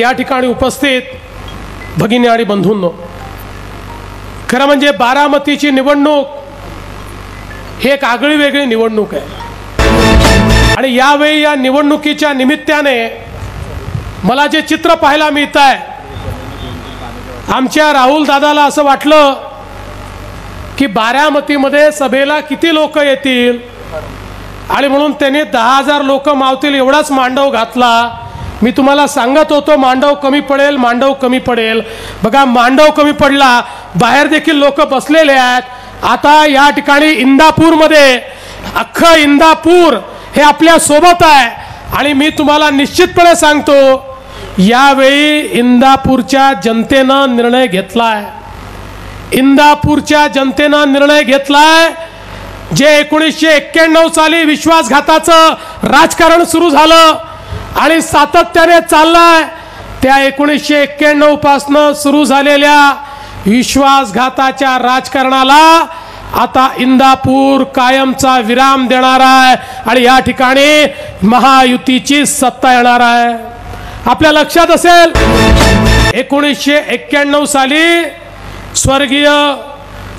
या ठिकाणी उपस्थित भगिनी आणि बंधूंनो, खरं म्हणजे बारामतीची निवडणूक ही एक आगळी वेगळी निवडणूक आहे आणि यावेळी या निवडणुकीच्या निमित्ताने मला जे चित्र पाहायला मिळत आहे, आमच्या राहुल दादाला असं वाटलं की बारामतीमध्ये सभेला किती लोक येतील आणि म्हणून त्यांनी 10,000 लोक मावतील एवढाच मांडव घातला. मी तुम्हाला सांगत होतो मांडव कमी पडेल, मांडव कमी पडेल. बघा मांडव कमी पडला, बाहेर देखील लोक बसलेले आहेत. आता या ठिकाणी इंदापूरमध्ये अख्खं इंदापूर हे आपल्या सोबत आहे आणि मी तुम्हाला निश्चितपणे सांगतो यावेळी इंदापूरच्या जनतेनं निर्णय घेतलाय. इंदापूरच्या जनतेनं निर्णय घेतलाय. जे 1991 साली विश्वासघाताचं राजकारण सुरू झालं आणि सातत्याने चाललाय, त्या 1991 पासून सुरू झालेल्या विश्वासघाताच्या राजकारणाला आता इंदापूर कायमचा विराम देणार आहे आणि या ठिकाणी महायुतीची सत्ता येणार आहे. आपल्या लक्षात असेल 1991 साली स्वर्गीय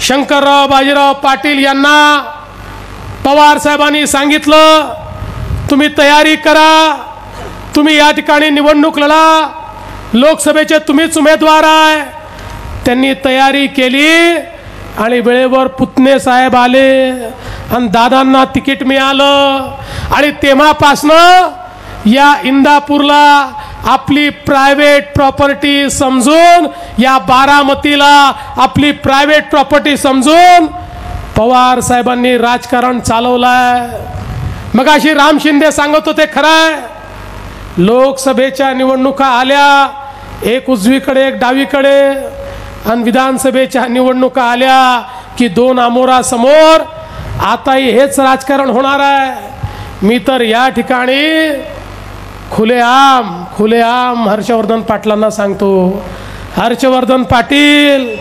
शंकरराव बाजीराव पाटील यांना पवार साहेबांनी सांगितलं तुम्ही तयारी करा, तुम्ही या ठिकाणी निवडणूक लढा, लोकसभेचे तुम्हीच उमेदवार आहे. त्यांनी तयारी केली आणि वेळेवर पुतणे साहेब आले आणि दादांना तिकीट मिळालं आणि तेव्हापासनं या इंदापूरला आपली प्रायव्हेट प्रॉपर्टी समजून, या बारामतीला आपली प्रायव्हेट प्रॉपर्टी समजून पवार साहेबांनी राजकारण चालवलंय. मग अशी राम शिंदे सांगत होते खरं आहे, लोकसभेच्या निवडणुका आल्या एक उजवीकडे एक डावीकडे आणि विधानसभेच्या निवडणुका आल्या की दोन आमोरा समोर. आताही हेच राजकारण होणार आहे. मी तर या ठिकाणी खुलेआम हर्षवर्धन पाटलांना सांगतो, हर्षवर्धन पाटील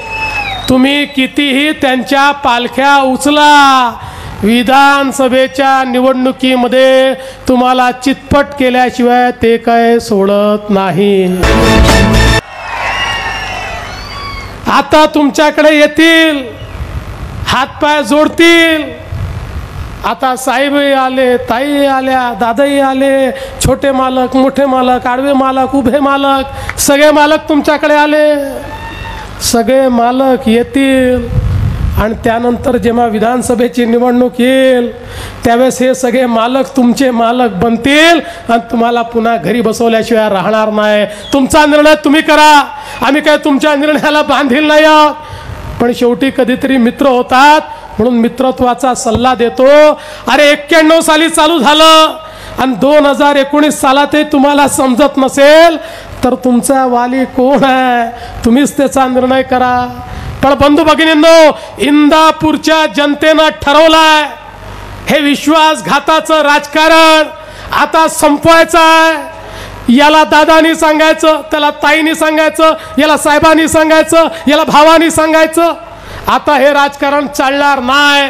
तुम्ही कितीही त्यांच्या पालख्या उचला, विधानसभेच्या निवडणुकीमध्ये तुम्हाला चितपट केल्याशिवाय ते काय सोडत नाही. आता तुमच्याकडे येतील, हातपाय जोडतील. आता साहेबही आले, ताई आल्या, दादाही आले, छोटे मालक, मोठे मालक, आडवे मालक, उभे मालक, सगळे मालक तुमच्याकडे आले. सगळे मालक येतील आणि त्यानंतर जेव्हा विधानसभेची निवडणूक येईल त्यावेळेस हे सगळे मालक तुमचे मालक बनतील आणि तुम्हाला पुन्हा घरी बसवल्याशिवाय राहणार नाही. तुमचा निर्णय तुम्ही करा, आम्ही काय तुमच्या निर्णयाला बांधील नाही आहोत. पण शेवटी कधीतरी मित्र होतात म्हणून मित्रत्वाचा सल्ला देतो. अरे 91 साली चालू झालं आणि 2019 सालात तुम्हाला समजत नसेल तर तुमचा वाली कोण आहे, तुम्हीच त्याचा निर्णय करा. पण बंधू भगिनींनो, इंदापूरच्या जनतेनं ठरवलंय हे विश्वासघाताचं राजकारण आता संपवायचं आहे. याला दादानी सांगायचं, त्याला ताईनी सांगायचं, याला साहेबांनी सांगायचं, याला भावानी सांगायचं. आता हे राजकारण चालणार नाही.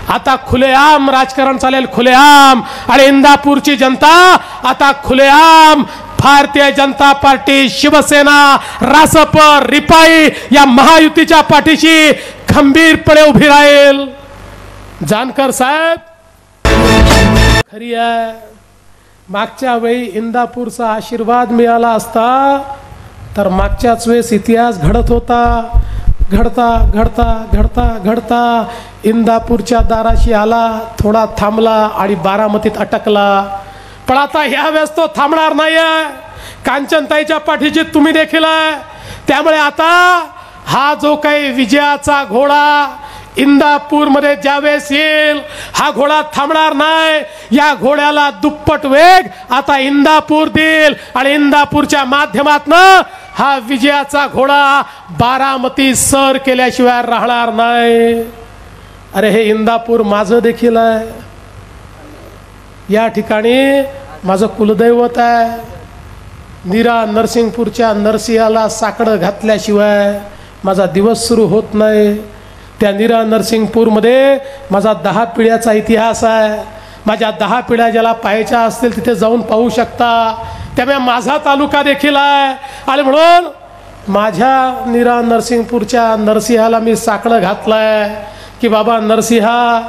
आता खुलेआम राजकारण चालेल, खुलेआम. आणि इंदापूरची जनता आता खुलेआम भारतीय जनता पार्टी, शिवसेना, रासप, रिपाई या महायुतीच्या पाठीशी खंबीरपणे उभी राहील. जानकर साहेब खरी आहे, मागच्या वेळी इंदापूरचा आशीर्वाद मिळाला असता तर मागच्याच वेळेस इतिहास घडत होता. घडता घडता घडता घडता इंदापूरच्या दाराशी आला, थोडा थांबला आणि बारामतीत अटकला. पण आता ह्या वेळेस तो थांबणार नाहीये. कांचनताईच्या पाठीशी तुम्ही देखील आहे. त्यामुळे आता हा जो काही विजयाचा घोडा इंदापूरमध्ये ज्यावेळेस येईल हा घोडा थांबणार नाही. या घोड्याला दुप्पट वेग आता इंदापूर देईल आणि इंदापूरच्या माध्यमातनं हा विजयाचा घोडा बारामती सर केल्याशिवाय राहणार नाही. अरे हे इंदापूर माझं देखील आहे. या ठिकाणी माझं कुलदैवत आहे. नीरा नरसिंगपूरच्या नरसिंहाला साकडं घातल्याशिवाय माझा दिवस सुरू होत नाही. त्या नीरा नरसिंगपूरमध्ये माझा 10 पिढ्याचा इतिहास आहे. माझ्या 10 पिढ्या ज्याला पाहायच्या असतील तिथे जाऊन पाहू शकता. त्यामुळे माझा तालुका देखील आहे. आणि म्हणून माझ्या निरा नरसिंगपूरच्या नरसिंहाला मी साकडं घातलंय की बाबा नरसिंहा,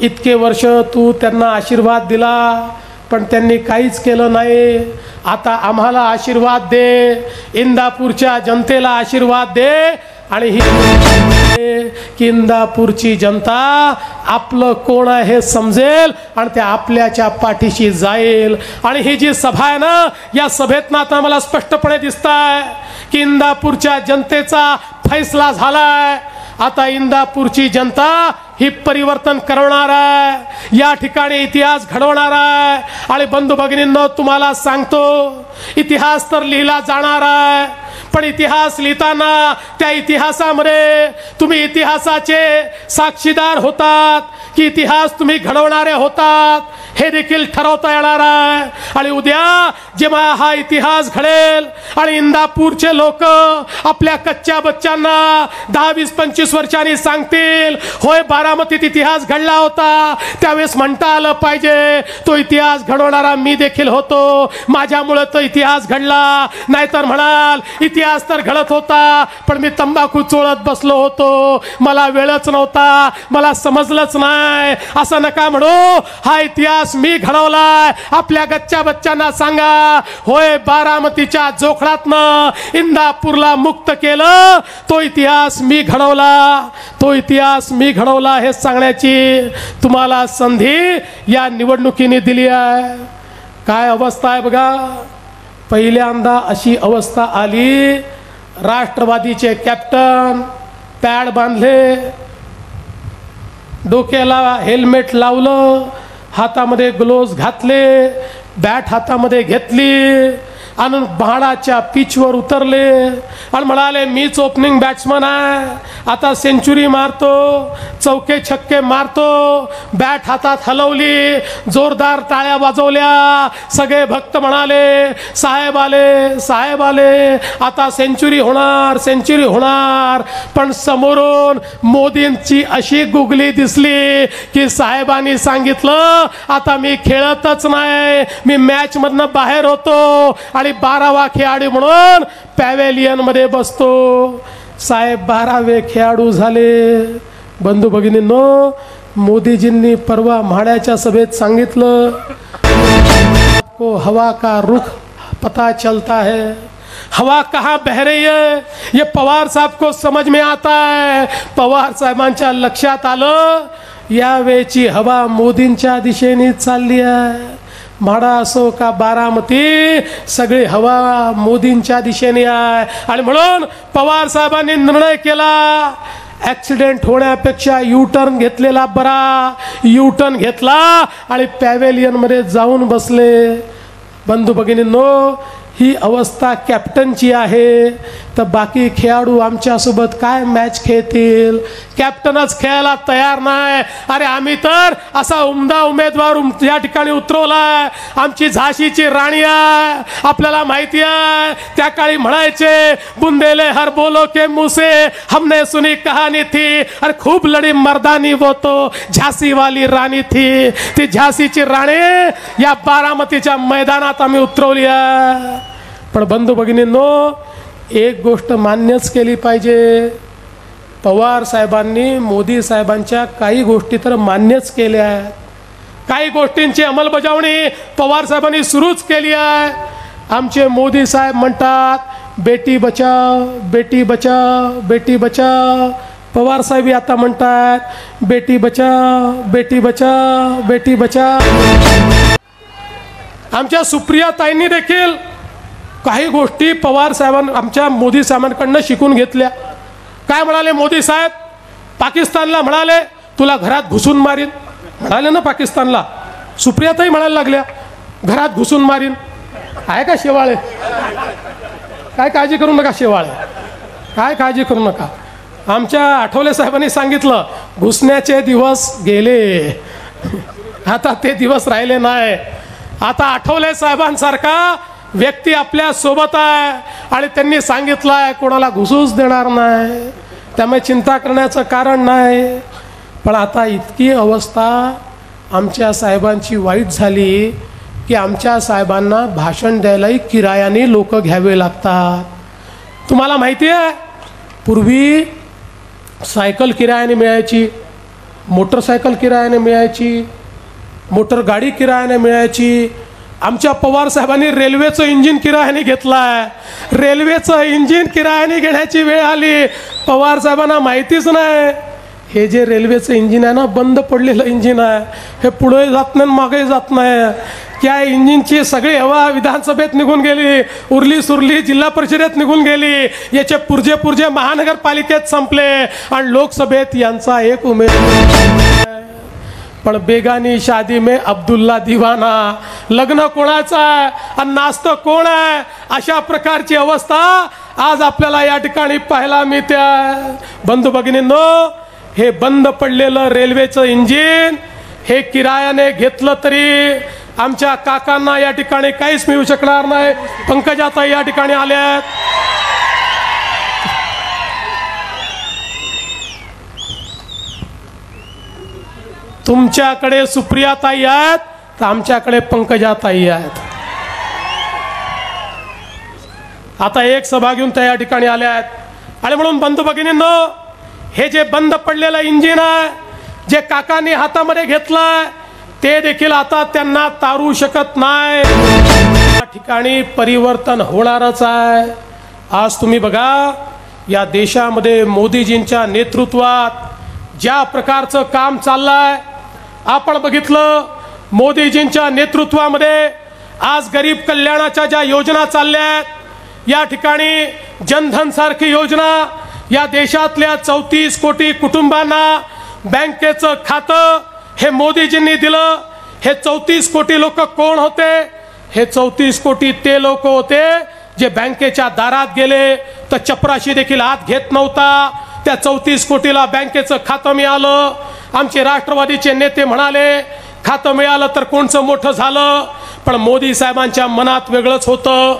इतके वर्ष तू त्यांना आशीर्वाद दिला पण त्यांनी काहीच केलं नाही. आता आम्हाला आशीर्वाद दे, इंदापूरच्या जनतेला आशीर्वाद दे. आणि ही की इंदापूरची जनता आपलं कोण आहे हे समजेल आणि त्या आपल्याच्या पाठीशी जाईल. आणि ही जी सभा आहे ना, या सभेतनं आता मला स्पष्टपणे दिसतंय की इंदापूरच्या जनतेचा फैसला झालाय. आता इंदापूरची जनता ही परिवर्तन करणार आहे, या ठिकाणी इतिहास घडवणार आहे. आणि बंधू भगिनींनो, तुम्हाला सांगतो, इतिहास तर लिहिला जाणार आहे, पण इतिहास लिहिताना त्या इतिहासामध्ये तुम्ही इतिहासाचे साक्षीदार होतात की इतिहास तुम्ही घडवणारे होतात हे देखील ठरवता येणार आहे. आणि उद्या जेव्हा हा इतिहास घडेल आणि इंदापूरचे लोक आपल्या कच्च्या बच्चांना 10, 20, 25 वर्षांनी सांगतील, होय बारामतीत इतिहास घडला होता, त्यावेळेस म्हणता आलं पाहिजे तो इतिहास घडवणारा मी देखील होतो, माझ्यामुळे तो इतिहास घडला. नाहीतर म्हणाल इतिहास तर घडत होता पण मी तंबाखू चोळत बसलो होतो, मला वेळच नव्हता, मला समजलंच नाही. असं नका म्हणू, हा इतिहास मी घडवलाय. आपल्या गच्च्या बच्चांना सांगा, होय बारामतीच्या जोखडातनं इंदापूरला मुक्त केलं, तो इतिहास मी घडवला, तो इतिहास मी घडवला हे सांगण्याची तुम्हाला संधी या निवडणुकीने दिली आहे. काय अवस्था आहे बघा. पहिल्यांदा अशी अवस्था आली, राष्ट्रवादीचे कॅप्टन पॅड बांधले, डोक्याला हेल्मेट लावलं, हातामध्ये ग्लोव्ज घातले, बॅट हातामध्ये घेतली आणि भाडाच्या पिचवर उतरले आणि म्हणाले मीच ओपनिंग बॅट्समन आहे, आता सेंचुरी मारतो, चौके छक्के मारतो. बॅट हातात हलवली, जोरदार टाळ्या वाजवल्या, सगळे भक्त म्हणाले साहेब आले, साहेब आले, आता सेंचुरी होणार, सेंचुरी होणार. पण समोरून मोदींची अशी गुगली दिसली की साहेबांनी सांगितलं आता मी खेळतच नाही, मी मॅच मधनं बाहेर होतो आणि 12वा खेळाडू म्हणून पॅव्हेलियन मध्ये बसतो. साहेब 12वे खेळाडू झाले. बंधू भगिनींनो, मोदीजींनी परवा म्हाड्याच्या सभेत सांगितलं, को हवा का रुख पता चलता है, हवा कहाँ बह रही है ये पवार साहब को समझ में आता है. पवार साहेबांच्या लक्षात आलं यावेळची हवा मोदींच्या दिशेने चालली आहे. म्हाडा असो का बारामती, सगळी हवा मोदींच्या दिशेने आहे. आणि म्हणून पवार साहेबांनी निर्णय केला, ॲक्सिडेंट होण्यापेक्षा यू टर्न घेतलेला बरा. यू टर्न घेतला आणि पॅव्हेलियनमध्ये जाऊन बसले. बंधू भगिनींनो, ही अवस्था कॅप्टनची आहे, तर बाकी खेळाडू आमच्यासोबत काय मॅच खेळतील. कॅप्टनच खेळायला तयार नाही. अरे आम्ही तर असा उमदा उमेदवार या ठिकाणी उतरवलाय, आमची झाशीची राणी आहे, आपल्याला माहिती आहे. त्या काळी म्हणायचे बुंदेले हर बोलो के मुंह से हमने सुनी कहानी थी, अरे खूप लढी मर्दानी वो तो झाशी वाली राणी थी. ती झाशीची राणी या बारामतीच्या मैदानात आम्ही उतरवली आहे. पण बंधू भगिनींनो, एक गोष्ट मान्यच केली पाहिजे, पवार साहेबांनी मोदी साहेबांच्या काही गोष्टी तर मान्यच केल्या आहेत, काही गोष्टींची अंमलबजावणी पवार साहेबांनी सुरूच केली आहे. आमचे मोदी साहेब म्हणतात बेटी बचाव, बेटी बचाव, बेटी बचाव. पवार साहेब आता म्हणतात बेटी बचाव, बेटी बचाव, बेटी बचाव. आमच्या सुप्रिया ताईंनी देखील काही गोष्टी पवार साहेबांना आमच्या मोदी साहेबांकडनं शिकून घेतल्या. काय म्हणाले मोदी साहेब? पाकिस्तानला म्हणाले तुला घरात घुसून मारीन, म्हणाले ना पाकिस्तानला. सुप्रियाताई म्हणायला लागल्या घरात घुसून मारीन. आहे का शेवाळे? काय काळजी करू नका शेवाळे, काय काळजी करू नका. आमच्या आठवले साहेबांनी सांगितलं घुसण्याचे दिवस गेले, आता ते दिवस राहिले नाही. आता आठवले साहेबांसारखा व्यक्ती आपल्या सोबत आहे आणि त्यांनी सांगितलं आहे कोणाला घुसूच देणार नाही, त्यामुळे चिंता करण्याचं कारण नाही. पण आता इतकी अवस्था आमच्या साहेबांची वाईट झाली की आमच्या साहेबांना भाषण द्यायलाही किरायाने लोक घ्यावे लागतात. तुम्हाला माहिती आहे, पूर्वी सायकल किरायाने मिळायची, मोटरसायकल किरायाने मिळायची, मोटर गाडी किरायाने मिळायची. आमच्या पवार साहेबांनी रेल्वेचं इंजिन किरायाने घेतलाय. रेल्वेचं इंजिन किरायाने घेण्याची वेळ आली. पवार साहेबांना माहितीच नाही हे जे रेल्वेचं इंजिन आहे ना, बंद पडलेलं इंजिन आहे, हे पुढे जात नाही मागे जात नाही. त्या इंजिनची सगळी हवा विधानसभेत निघून गेली, उरली सुरली जिल्हा परिषदेत निघून गेली, याचे पुरजे महानगरपालिकेत संपले आणि लोकसभेत यांचा एक उमेदवार. पण बेगानी शादी में अब्दुल्ला दिवाना, लग्न कोणाचं आहे आणि नाचतं कोण आहे, अशा प्रकारची अवस्था आज आपल्याला या ठिकाणी पाहायला मिळते. बंधू भगिनींनो, हे बंद पडलेलं रेल्वेचं इंजिन हे किरायाने घेतलं तरी आमच्या काकांना या ठिकाणी काहीच मिळू शकणार नाही. पंकजाताई या ठिकाणी आल्या आहेत. तुमच्याकडे सुप्रियाताई आहेत तर आमच्याकडे पंकजाताई आहेत. आता एक सभा घेऊन त्या या ठिकाणी आल्या आहेत. आणि म्हणून बंधू भगिनींनो, हे जे बंद पडलेलं इंजिन आहे, जे काकांनी हातामध्ये घेतलंय, ते देखील आता त्यांना तारू शकत नाही. या ठिकाणी परिवर्तन होणारच आहे. आज तुम्ही बघा, या देशामध्ये मोदीजींच्या नेतृत्वात ज्या प्रकारचं काम चाललंय, आपण बघितलं मोदीजींच्या नेतृत्वामध्ये आज गरीब कल्याणाच्या ज्या योजना चालल्या आहेत, या ठिकाणी जनधन सारखी योजना, या देशातल्या 34 कोटी कुटुंबांना बँकेचं खातं हे मोदीजींनी दिलं. हे 34 कोटी लोक कोण होते? हे 34 कोटी ते लोक होते जे बँकेच्या दारात गेले तर चपराशी देखील आत घेत नव्हता. त्या 34 कोटीला बँकेचं खातं मिळालं. आमचे राष्ट्रवादीचे नेते म्हणाले खातं मिळालं तर कोणचं मोठं झालं, पण मोदी साहेबांच्या मनात वेगळंच होतं.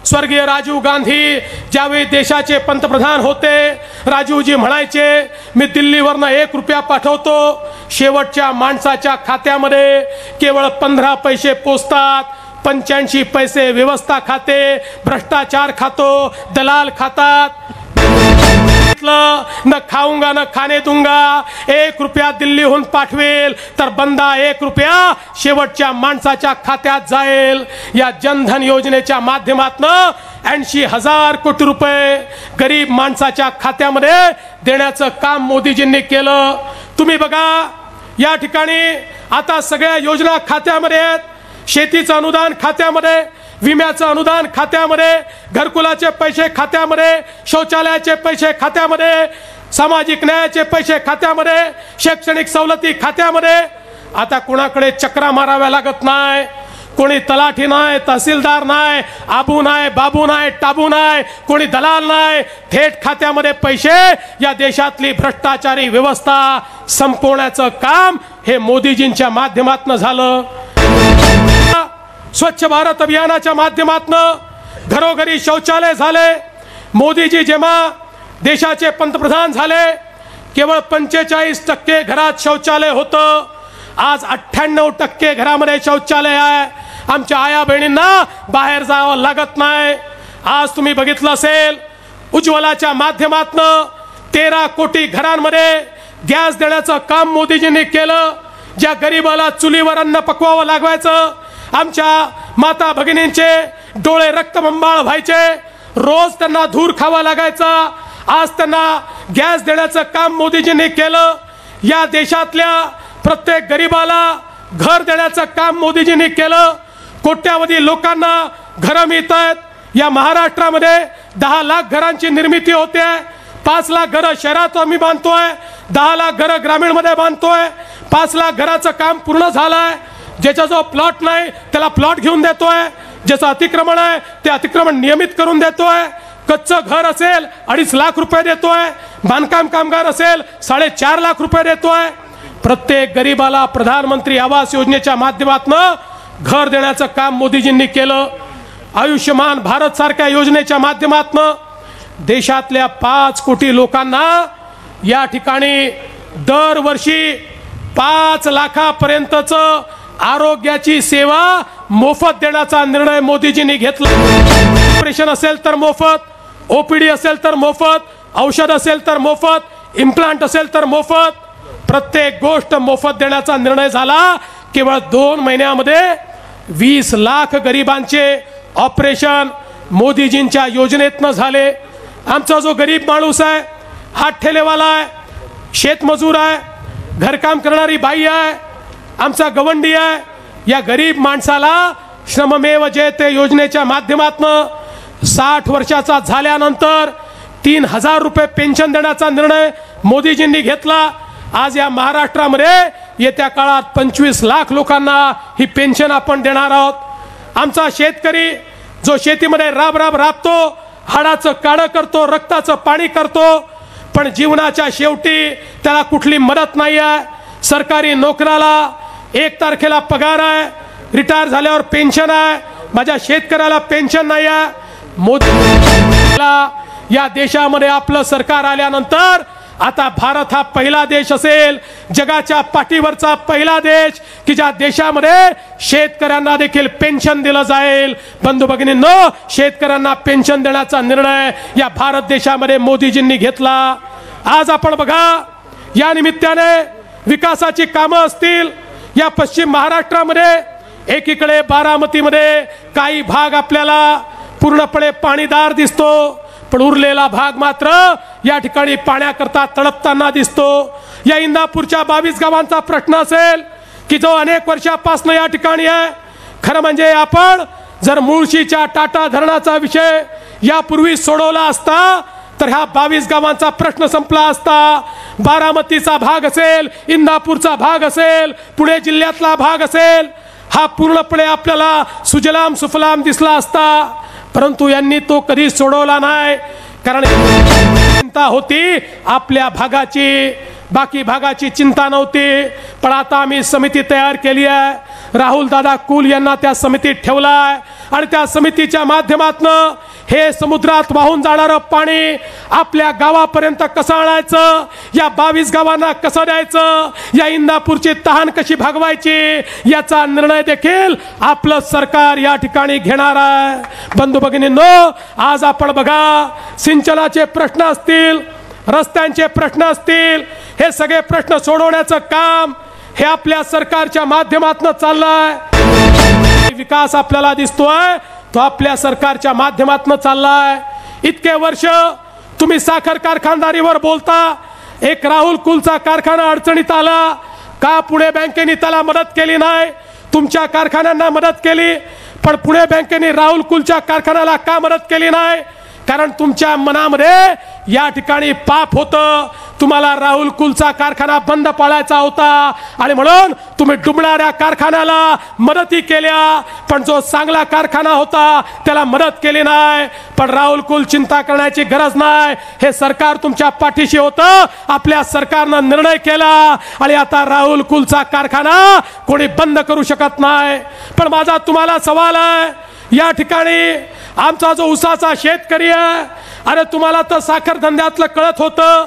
स्वर्गीय राजीव गांधी ज्यावेळी देशाचे पंतप्रधान होते, राजीवजी म्हणायचे मी दिल्लीवरनं 1 रुपया पाठवतो, शेवटच्या माणसाच्या खात्यामध्ये केवळ 15 पैसे पोचतात, 85 पैसे व्यवस्था खाते, भ्रष्टाचार खातो, दलाल खातात. न खाऊंगा न खाने दूंगा, 1 रुपया दिल्लीहून पाठवेल तर बंदा 1 रुपया शेवटच्या माणसाच्या खात्यात जाईल. या जनधन योजनेच्या माध्यमातून 80,000 कोटी रुपये गरीब माणसाच्या खात्यामध्ये देण्याचं काम मोदीजींनी केलं. तुम्ही बघा, या ठिकाणी आता सगळ्या योजना खात्यामध्ये आहेत. शेतीचं अनुदान खात्यामध्ये, विम्याचं अनुदान खात्यामध्ये, घरकुलाचे पैसे खात्यामध्ये, शौचालयाचे पैसे खात्यामध्ये, सामाजिक न्यायाचे पैसे खात्यामध्ये, शैक्षणिक सवलती खात्यामध्ये. आता कोणाकडे चक्रा माराव्या लागत नाही, कोणी तलाठी नाही, तहसीलदार नाही, आबू नाही, बाबू नाही, टाबू नाही, कोणी दलाल नाही, थेट खात्यामध्ये पैसे. या देशातली भ्रष्टाचारी व्यवस्था संपवण्याचं काम हे मोदीजींच्या माध्यमातून झालं. स्वच्छ भारत अभियानाच्या माध्यमातून घरोघरी शौचालय झाले. मोदीजी जेव्हा देशाचे पंतप्रधान झाले, केवळ 45% घरात शौचालय होतं. आज 98% घरामध्ये शौचालय आहे. आमच्या आया बहिणींना बाहेर जावं लागत नाही. आज तुम्ही बघितलं असेल, उज्ज्वलाच्या माध्यमातून 13 कोटी घरांमध्ये गॅस देण्याचं काम मोदीजींनी केलं. ज्या गरीबाला चुलीवर अन्न पकवावं लागवायचं, आमच्या माता भगिनींचे डोळे रक्तबंबाळ व्हायचे, रोज त्यांना धूर खावा लागायचा, आज त्यांना गॅस देण्याचं काम मोदीजींनी केलं. या देशातल्या प्रत्येक गरीबाला घर देण्याचं काम मोदीजींनी केलं. कोट्यावधी लोकांना घरं मिळत आहेत. या महाराष्ट्रामध्ये 10 लाख घरांची निर्मिती होते. 5 लाख घरं शहरात आम्ही बांधतोय, 10 लाख घरं ग्रामीणमध्ये बांधतोय. 5 लाख घराचं काम पूर्ण झालंय. ज्याचा जो प्लॉट नाही त्याला प्लॉट घेऊन देतोय, ज्याचं अतिक्रमण आहे ते अतिक्रमण नियमित करून देतोय. कच्चं घर असेल 2.5 लाख रुपये देतोय, बांधकाम कामगार असेल 4.5 लाख रुपये देतोय. प्रत्येक गरीबाला प्रधानमंत्री आवास योजनेच्या माध्यमातून घर देण्याचं काम मोदीजींनी केलं. आयुष्यमान भारत सारख्या योजनेच्या माध्यमातून देशातल्या 5 कोटी लोकांना या ठिकाणी दरवर्षी 5 लाखापर्यंतचं आरोग्याची सेवा मोफत देण्याचा निर्णय मोदीजींनी घेतला। ऑपरेशन असेल तर मोफत, ओपीडी असेल तर मोफत, औषध असेल तर मोफत, इम्प्लांट असेल तर मोफत, प्रत्येक गोष्ट मोफत देण्याचा निर्णय झाला। केवळ 2 महिन्यामध्ये 20 लाख गरिबांचे ऑपरेशन मोदीजींच्या योजनेतनं झाले। आमचा जो गरीब माणूस आहे, हात ठेलेवाला आहे, शेतमजूर आहे, घरकाम करणारी बाई आहे, आमचा गवंडी आहे, या गरीब माणसाला श्रममेव जयते योजनेच्या माध्यमातून 60 वर्षाचा झाल्यानंतर 3000 रुपये पेन्शन देण्याचा निर्णय मोदीजींनी घेतला। आज या महाराष्ट्रामध्ये येत्या काळात 25 लाख लोकांना ही पेन्शन आपण देणार आहोत। आमचा शेतकरी जो शेतीमध्ये राबतो, हाडाचं काळं करतो, रक्ताचं पाणी करतो, पण जीवनाच्या शेवटी त्याला कुठली मदत नाही आहे। सरकारी नोकराला 1 तारखेला पगार आहे, रिटायर झाल्यावर पेन्शन आहे, माझ्या शेतकऱ्याला पेन्शन नाही आहे। मोदी या देशामध्ये आपलं सरकार आल्यानंतर आता भारत हा पहिला देश असेल, जगाच्या पाठीवरचा पहिला देश की ज्या देशामध्ये शेतकऱ्यांना देखील पेन्शन दिलं जाईल। बंधू भगिनींनो, शेतकऱ्यांना पेन्शन देण्याचा निर्णय या भारत देशामध्ये मोदीजींनी घेतला। आज आपण बघा, या निमित्ताने विकासाची कामं असतील या पश्चिम महाराष्ट्रामध्ये, एकीकडे बारामतीमध्ये काही भाग आपल्याला पूर्णपणे पाणीदार दिसतो, पण उरलेला भाग मात्र या ठिकाणी पाण्याकरता तडपताना दिसतो। या इंदापूरच्या 22 गावांचा प्रश्न असेल की जो अनेक वर्षापासून या ठिकाणी आहे। खरं म्हणजे आपण जर मुळशीच्या टाटा धरणाचा विषय यापूर्वी सोडवला असता तर ह्या 22 गावांचा प्रश्न संपला असता। बारामतीचा भाग असेल, इंदापूरचा भाग असेल, पुणे जिल्ह्यातला भाग असेल, हा पूर्णपणे आपल्याला सुजलाम सुफलाम दिसला असता, परंतु यांनी तो कधी सोडवला नाही। कारण चिंता होती आपल्या भागाची, बाकी भागाची चिंता नव्हती। पण आता आम्ही समिती तयार केली आहे, राहुल दादा कुल यांना त्या समितीत ठेवलाय आणि त्या समितीच्या माध्यमातून हे समुद्रात वाहून जाणारं पाणी आपल्या गावापर्यंत कसं आणायचं, या 22 गावांना कसं द्यायचं, या इंदापूरची तहान कशी भागवायची, याचा निर्णय देखील आपलं सरकार या ठिकाणी घेणार आहे। बंधू भगिनींनो, आज आपण बघा, सिंचनाचे प्रश्न असतील, रस्त्यांचे प्रश्न असतील, हे सगळे प्रश्न सोडवण्याचं काम हे आपल्या सरकारच्या माध्यमातून चाललंय। विकास आपल्याला दिसतोय तो आपल्या सरकारच्या माध्यमातून चाललाय। इतके वर्ष तुम्ही साखर कारखानदारीवर बोलता, एक राहुल कुलचा कारखाना अडचणीत आला का पुणे बँकेने त्याला मदत केली नाही? तुमच्या कारखान्यांना मदत केली, पण पुणे बँकेने राहुल कुलच्या कारखान्याला का मदत केली नाही? कारण तुमच्या मनामध्ये या ठिकाणी पाप होतं, तुम्हाला राहुल कुलचा कारखाना बंद पाडायचा होता आणि म्हणून तुम्ही डुबणाऱ्या कारखान्याला मदती केल्या, पण जो चांगला कारखाना होता त्याला मदत केली नाही। पण राहुल कुल चिंता करण्याची गरज नाही, हे सरकार तुमच्या पाठीशी होतं, आपल्या सरकारनं निर्णय केला आणि आता राहुल कुलचा कारखाना कोणी बंद करू शकत नाही। पण माझा तुम्हाला सवाल आहे, या ठिकाणी आमचा जो ऊसाचा शेतकरी आहे, अरे तुम्हाला तर साखर धंद्यातलं कळत होतं,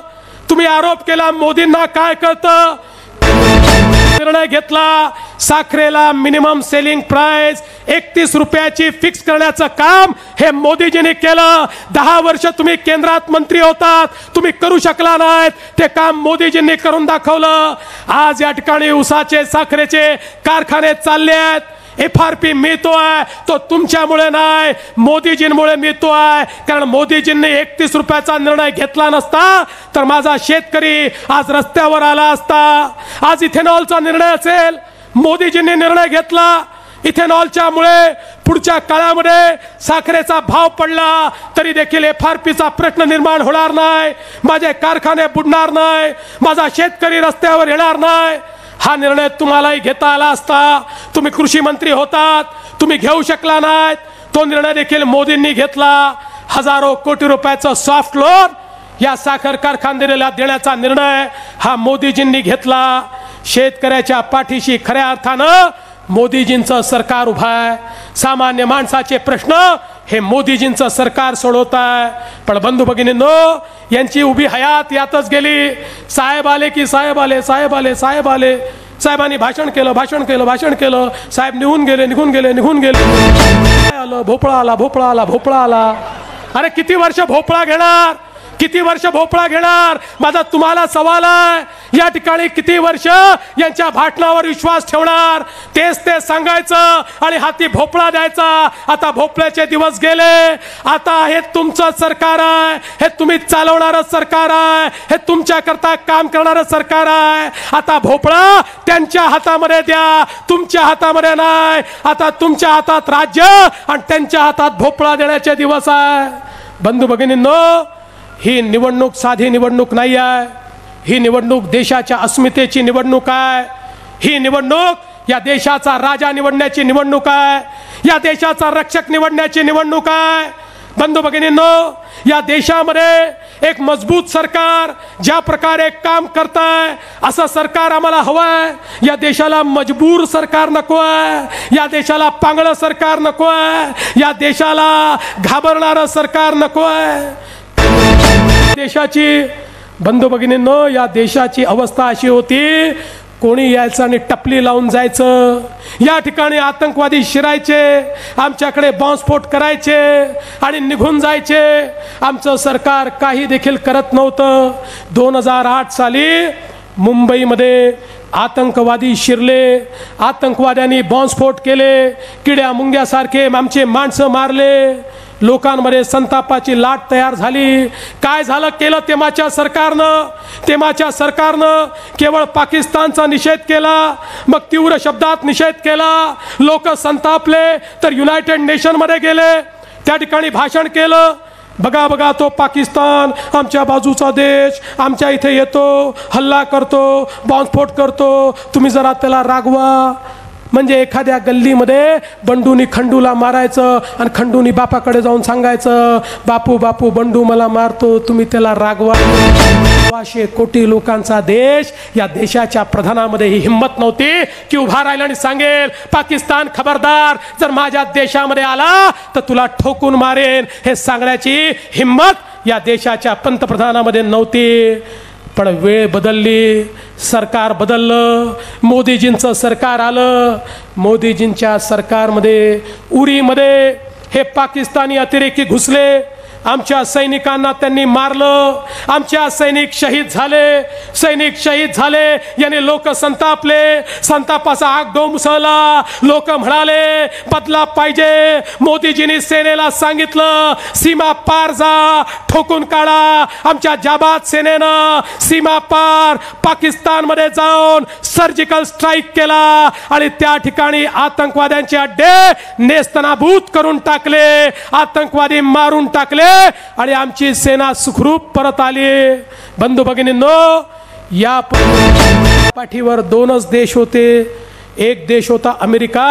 तुम्ही आरोप केला मोदींना काय कळतं? निर्णय घेतला, साखरेला मिनिमम सेलिंग प्राइस 31 रुपयाची फिक्स करण्याचं काम हे मोदीजींनी केलं। 10 वर्ष तुम्ही केंद्रात मंत्री होतात, तुम्ही करू शकला नाहीत, ते काम मोदीजींनी करून दाखवलं। आज या ठिकाणी ऊसाचे साखरेचे कारखाने चालले आहेत, FRP मिळतोय तो तुमच्यामुळे नाही, मोदीजींमुळे मिळतोय। कारण मोदीजींनी 31 रुपयाचा निर्णय घेतला नसता तर माझा शेतकरी आज रस्त्यावर आला असता। आज इथेनॉलचा निर्णय असेल, मोदीजींनी निर्णय घेतला, इथेनॉलच्या मुळे पुढच्या काळामध्ये साखरेचा भाव पडला तरी देखील FRPचा प्रश्न निर्माण होणार नाही, माझे कारखाने बुडणार नाही, माझा शेतकरी रस्त्यावर येणार नाही। हा निर्णय तुम्हालाही घेता आला असता, तुम्ही कृषी मंत्री होतात, तुम्ही घेऊ शकला नाहीत, तो निर्णय देखील मोदींनी घेतला। हजारो कोटी रुपयाचं सॉफ्ट लोन या साखर कारखानदारीला देण्याचा निर्णय हा मोदीजींनी घेतला। शेतकऱ्याच्या पाठीशी खऱ्या अर्थानं मोदीजींचं सरकार उभं आहे। सामान्य माणसाचे प्रश्न हे मोदीजींचं सरकार सोडवत आहे. पण बंधू भगिनींनो, यांची उभी हयात यातच गेली. साहेब आले की साहेब आले, साहेब आले, साहेब आले, साहेबांनी भाषण केलं, भाषण केलं, भाषण केलं, साहेब निघून गेले, निघून गेले, निघून गेले. आलं भोपळा आला, भोपळा आला, भोपळा आला. अरे किती वर्ष भोपळा घेणार, किती वर्ष भोपळा घेणार? माझा तुम्हाला सवाल आहे, या ठिकाणी किती वर्ष यांच्या भाषणावर विश्वास ठेवणार? तेच ते सांगायचं आणि हाती भोपळा द्यायचा. आता भोपळ्याचे दिवस गेले. आता हे तुमचं सरकार आहे, हे तुम्ही चालवणारं सरकार आहे, हे तुमच्याकरता काम करणारं सरकार आहे. आता भोपळा त्यांच्या हातामध्ये द्या, तुमच्या हातामध्ये नाही. आता तुमच्या हातात राज्य आणि त्यांच्या हातात भोपळा देण्याचे दिवस आहे. बंधू भगिनींनो, ही निवडणूक साधी निवडणूक नाही आहे. ही निवडणूक देशाच्या अस्मितेची निवडणूक आहे. ही निवडणूक या देशाचा राजा निवडण्याची निवडणूक आहे. या देशाचा रक्षक निवडण्याची निवडणूक आहे. बंधू भगिनींनो, या देशामध्ये एक मजबूत सरकार ज्या प्रकारे काम करताय असं सरकार आम्हाला हवं आहे. या देशाला मजबूर सरकार नको आहे. या देशाला पांगळं सरकार नको आहे. या देशाला घाबरणारं सरकार नको आहे. देशाची बंधू भगिनींनो, या देशाची अवस्था अशी होती, कोणी यायचं आणि टपली लावून जायचं. या ठिकाणी आतंकवादी शिरायचे, आमच्याकडे बॉम्बस्फोट करायचे आणि निघून जायचे. आमचं सरकार काही देखील करत नव्हतं. 2008 साली मुंबईमध्ये आतंकवादी शिरले, आतंकवाद्यांनी बॉम्बस्फोट केले, किड्या मुंग्यासारखे आमचे माणसं मारले. लोकांमध्ये संतापाची लाट तयार झाली. काय झालं केलं तेव्हाच्या सरकारनं? तेव्हाच्या सरकारनं केवळ पाकिस्तानचा निषेध केला, मग तीव्र शब्दात निषेध केला. लोक संतापले तर युनायटेड नेशनमध्ये गेले, त्या ठिकाणी भाषण केलं. बघा बघा, तो पाकिस्तान आमच्या बाजूचा देश, आमच्या इथे येतो, हल्ला करतो, बॉम्बस्फोट करतो, तुम्ही जरा त्याला रागवा. म्हणजे एखाद्या गल्लीमध्ये बंडूनी खंडूला मारायचं आणि खंडूनी बापाकडे जाऊन सांगायचं, बापू बापू बंडू मला मारतो, तुम्ही त्याला रागवा. 100 कोटी लोकांचा देश, या देशाच्या प्रधानामध्ये ही हिंमत नव्हती की उभा राहिला आणि सांगेल, पाकिस्तान खबरदार, जर माझ्या देशामध्ये आला तर तुला ठोकून मारेन. हे सांगण्याची हिंमत या देशाच्या पंतप्रधानामध्ये नव्हती. पण वेळ बदलली, सरकार बदललं, मोदीजींचं सरकार आलं. मोदीजींच्या सरकारमध्ये उरीमध्ये हे पाकिस्तानी अतिरेकी घुसले, आमच्या सैनिकांना त्यांनी मारलं, आमच्या सैनिक शहीद झाले, सैनिक शहीद झाले. याने लोक संतापले, संतापाचा आग डोंबसळला. लोक म्हणाले बदला पाहिजे. मोदीजींनी सेनेला सांगितलं, सीमा पार जा, ठोकून काढा. आमच्या जाबाज सेनेनं सीमा पार पाकिस्तानमध्ये जाऊन सर्जिकल स्ट्राईक केला आणि त्या ठिकाणी आतंकवाद्यांचे अड्डे नेस्तनाबूत करून टाकले, आतंकवादी मारून टाकले आणि आमची सेना सुखरूप परत आली. बंधू भगिनींनो, या पाठीवर 2च देश होते. एक देश होता अमेरिका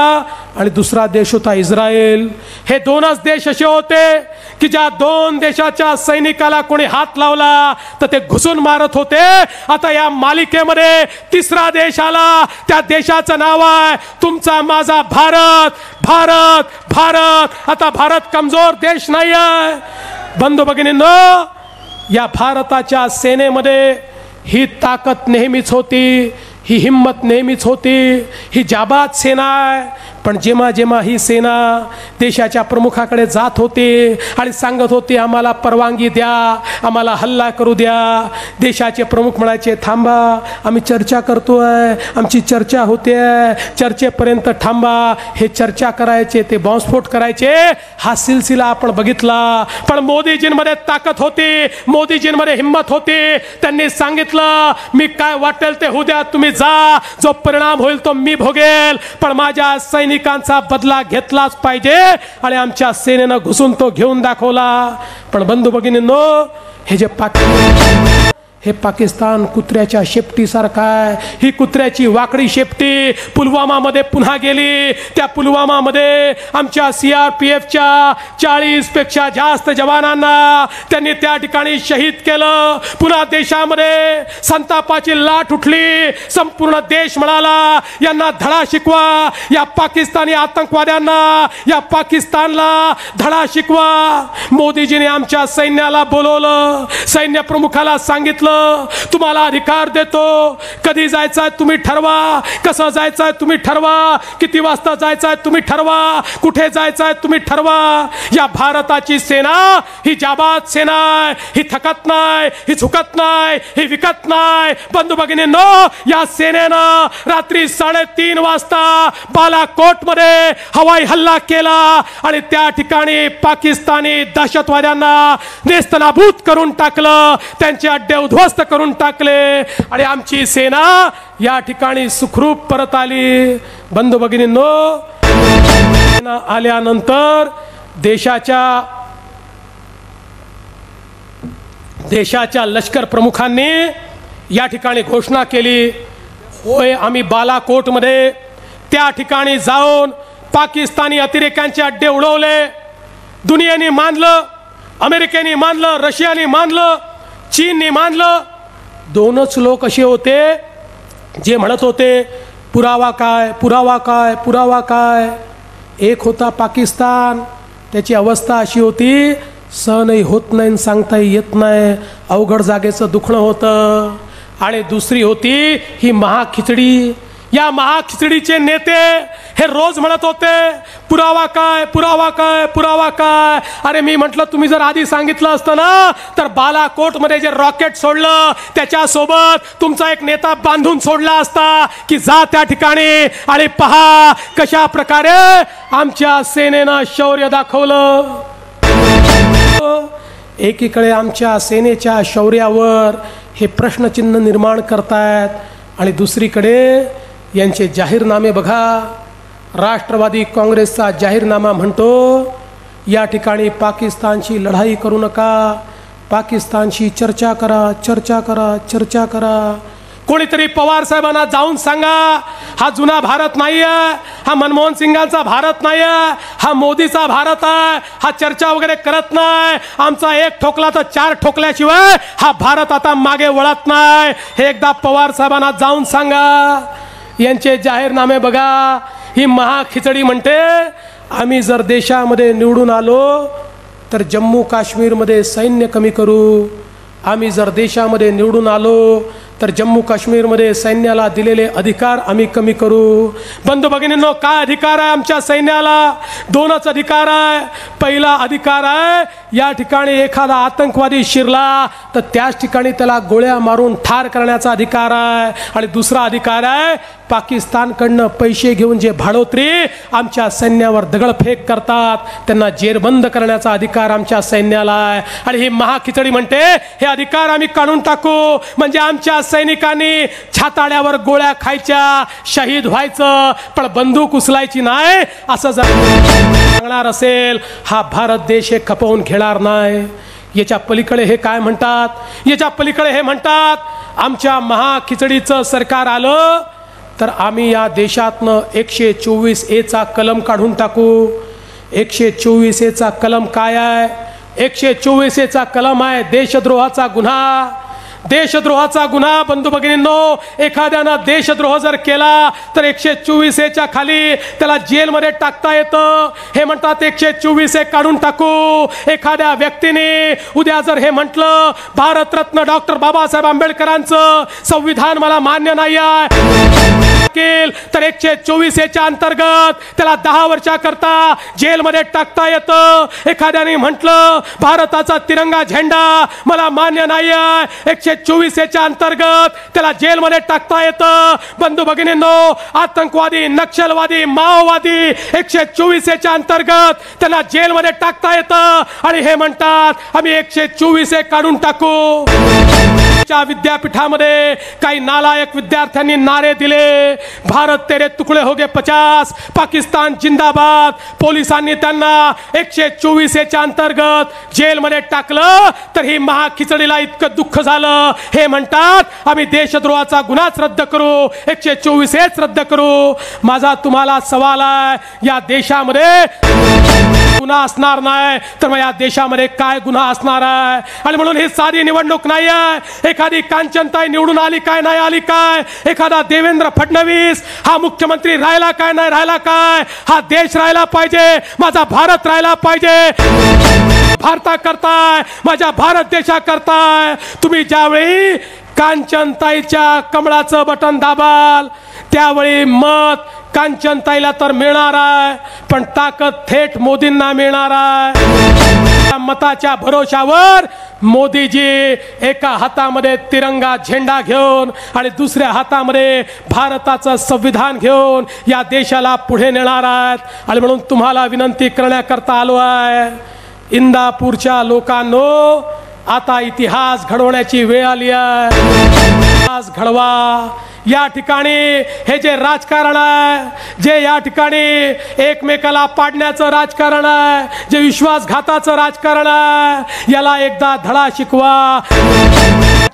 आणि दुसरा देश होता इस्रायल. हे 2च देश असे होते की ज्या 2 देशाच्या सैनिकाला कोणी हात लावला तर ते घुसून मारत होते. आता या मालिकेमध्ये 3रा देश आला. त्या देशाचं नाव आहे तुमचा माझा भारत. भारत भारत. आता भारत कमजोर देश नाही आहे. बंधू भगिनींनो, या भारताच्या सेनेमध्ये ही ताकद नेहमीच होती, ही हिम्मत नेहमीच होती, ही जाबाज सेना आहे. पण जेव्हा जेव्हा ही सेना देशाच्या प्रमुखाकडे जात होती आणि सांगत होती आम्हाला परवानगी द्या, आम्हाला हल्ला करू द्या, देशाचे प्रमुख म्हणायचे थांबा, आम्ही चर्चा करतोय, आमची चर्चा होते, चर्चेपर्यंत थांबा. हे चर्चा करायचे, ते बॉम्बस्फोट करायचे. हा सिलसिला आपण बघितला. पण मोदीजींमध्ये ताकद होती, मोदीजींमध्ये हिंमत होती. त्यांनी सांगितलं मी काय वाटेल ते होऊ द्या, तुम्ही जा, जो परिणाम होईल तो मी भोगेल, पण माझ्या सैनिकांचा बदला घेतलाच पाहिजे. आणि आमच्या सेनेनं घुसून तो घेऊन दाखवला. पण बंधू भगिनींनो, हे जे हे पाकिस्तान कुत्र्याच्या शेपटीसारखा आहे. ही कुत्र्याची वाकडी शेपटी पुलवामामध्ये पुन्हा गेली. त्या पुलवामामध्ये आमच्या CRPFच्या 40 पेक्षा जास्त जवानांना त्यांनी त्या ठिकाणी शहीद केलं. पुन्हा देशामध्ये संतापाची लाट उठली. संपूर्ण देश म्हणाला यांना धडा शिकवा, या पाकिस्तानी आतंकवाद्यांना, या पाकिस्तानला धडा शिकवा. मोदीजीने आमच्या सैन्याला बोलवलं. सैन्य प्रमुखाला सांगितलं तुम्हाला अधिकार देतो, कधी जायचंय तुम्ही ठरवा, कसं जायचंय तुम्ही ठरवा, किती वाजता जायचंय तुम्ही ठरवा, कुठे जायचंय तुम्ही ठरवा. या भारताची सेना ही जाबाज सेना आहे. ही थकत नाही, ही झुकत नाही, ही विकत नाही. बंधू भगिनींनो, या सेनेनं रात्री 3:30 वाजता बालाकोटमध्ये हवाई हल्ला केला आणि त्या ठिकाणी पाकिस्तानी दहशतवाद्यांना नेस्तनाबूत करून टाकलं. त्यांचे अड्डे उद्ध्वस्त करून टाकले आणि आमची सेना या ठिकाणी सुखरूप परत आली. बंधू भगिनींनो, आल्यानंतर देशाच्या लष्कर प्रमुखांनी या ठिकाणी घोषणा केली, होय आम्ही बालाकोटमध्ये त्या ठिकाणी जाऊन पाकिस्तानी अतिरेक्यांचे अड्डे उडवले. दुनियेने मानलं, अमेरिकेने मानलं, रशियाने मानलं, चीनने मानलं. दोनच लोक असे होते जे म्हणत होते पुरावा काय, पुरावा काय, पुरावा काय. एक होता पाकिस्तान, त्याची अवस्था अशी होती सहनही होत नाही, सांगताही येत नाही, अवघड जागेचं दुखणं होतं. आणि दुसरी होती ही महाखिचडी. या महाखिचडीचे नेते हे रोज म्हणत होते पुरावा काय, पुरावा काय, पुरावा काय. अरे मी म्हटलं तुम्ही जर आधी सांगितलं असतं ना तर बालाकोटमध्ये जे रॉकेट सोडलं त्याच्यासोबत तुमचा एक नेता बांधून सोडला असता की जा त्या ठिकाणी आणि पहा कशा प्रकारे आमच्या सेनेनं शौर्य दाखवलं. एकीकडे आमच्या सेनेच्या शौर्यावर हे प्रश्नचिन्ह निर्माण करतायत आणि दुसरीकडे यांचे जाहीरनामे बघा. राष्ट्रवादी काँग्रेसचा जाहीरनामा म्हणतो या ठिकाणी पाकिस्तानशी लढाई करू नका, पाकिस्तानशी चर्चा करा, चर्चा करा, चर्चा करा. कोणीतरी पवार साहेबांना जाऊन सांगा हा जुना भारत नाही आहे, हा मनमोहन सिंगांचा भारत नाही आहे, हा मोदीचा भारत आहे, हा चर्चा वगैरे करत नाही, आमचा एक ठोकला तर 4 ठोकल्याशिवाय हा भारत आता मागे वळत नाही. हे एकदा पवार साहेबांना जाऊन सांगा. यांचे जाहीरनामे बघा. ही महाखिचडी म्हणते आम्ही जर देशामध्ये निवडून आलो तर जम्मू काश्मीरमध्ये सैन्य कमी करू, आम्ही जर देशामध्ये निवडून आलो तर जम्मू काश्मीरमध्ये सैन्याला दिलेले अधिकार आम्ही कमी करू. बंधू भगिनींनो, काय अधिकार आहे आमच्या सैन्याला? 2च अधिकार आहे. पहिला अधिकार आहे या ठिकाणी एखादा आतंकवादी शिरला तर त्याच ठिकाणी त्याला गोळ्या मारून ठार करण्याचा अधिकार आहे. आणि दुसरा अधिकार आहे पाकिस्तानकडनं पैसे घेऊन जे भाडोत्री आमच्या सैन्यावर दगडफेक करतात त्यांना जेरबंद करण्याचा अधिकार आमच्या सैन्याला आहे. आणि ही महाखिचडी म्हणते हे अधिकार आम्ही काढून टाकू म्हणजे आमच्या सैनिकांनी छाताड्यावर गोळ्या खायच्या, शहीद व्हायचं, पण बंदूक उचलायची नाही असं जर सांगणार असेल हा भारत देश हे खपवून घेणार नाही. याच्या पलीकडे हे काय म्हणतात? याच्या पलीकडे हे म्हणतात आमच्या महाखिचडीचं सरकार आलं तर आम्ही या देशातनं 124A चा कलम काढून टाकू. 124A चा कलम काय आहे? 124A चा कलम आहे देशद्रोहाचा गुन्हा. देशद्रोहाचा गुन्हा. बंधू भगिनींनो, एखाद्यानं देशद्रोह जर केला तर 124A च्या खाली त्याला जेलमध्ये टाकता येतं. हे म्हणतात 124A काढून टाकू. एखाद्या व्यक्तीने उद्या जर हे म्हटलं भारतरत्न डॉक्टर बाबासाहेब आंबेडकरांचं संविधान मला मान्य नाही आहे तर 124A च्या अंतर्गत त्याला 10 वर्षाकरता जेलमध्ये टाकता येतं. एखाद्याने म्हटलं भारताचा तिरंगा झेंडा मला मान्य नाही आहे 124A च्या अंतर्गत त्याला जेलमध्ये टाकता येतं. बंधू भगिनींनो, आतंकवादी, नक्षलवादी, माओवादी 124A च्या अंतर्गत त्यांना जेलमध्ये टाकता येतं आणि हे म्हणतात आम्ही 124A काढून टाकू. विद्यापीठामध्ये काही नालायक विद्यार्थ्यांनी नारे दिले, भारत तेरे तुकडे हो गए 50, पाकिस्तान जिंदाबाद. पोलिसांनी त्यांना 124 च्या अंतर्गत जेलमध्ये टाकलं. तर ही महाखिचडीला इतकं दुःख झालं, हे म्हणतात आम्ही देशद्रोहाचा गुन्हाच रद्द करू, 124 रद्द करू. माझा तुम्हाला सवाल आहे, या देशामध्ये गुन्हा असणार नाही तर मग या देशामध्ये काय गुन्हा असणार आहे? आणि म्हणून ही साधी निवडणूक नाही आहे. एखादी कांचनताई निवडून आली काय, नाही आली काय, एखादा देवेंद्र फडणवीस हा मुख्यमंत्री राहिला काय, नाही राहिला काय, हा देश राहिला पाहिजे, माझा भारत राहिला पाहिजे. भारता करताय, माझ्या भारत देशा करताय. तुम्ही ज्यावेळी कांचनताईच्या कमळाचं बटन दाबाल त्यावेळी मत कांचनताईला तर मिळणार आहे, पण ताकद थेट मोदींना मिळणार आहे. मताच्या भरोशावर मोदीजी एका हातामध्ये तिरंगा झेंडा घेऊन आणि दुसऱ्या हातामध्ये भारताचं संविधान घेऊन या देशाला पुढे नेणार आहेत. आणि म्हणून तुम्हाला विनंती करण्याकरता आलो आहे, इंदापूरच्या लोकांनो, आता इतिहास घडवण्याची वेळ आली आहे. इतिहास घडवा. या ठिकाणी हे जे राजकारण आहे, जे या ठिकाणी एकमेकाला पाडण्याचं राजकारण आहे, जे विश्वासघाताचं राजकारण आहे, याला एकदा धडा शिकवा.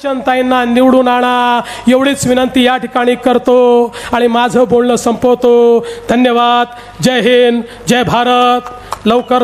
जनतांना निवडून आणा, एवढीच विनंती या ठिकाणी करतो आणि माझं बोलणं संपवतो. धन्यवाद. जय हिंद, जय भारत. लवकर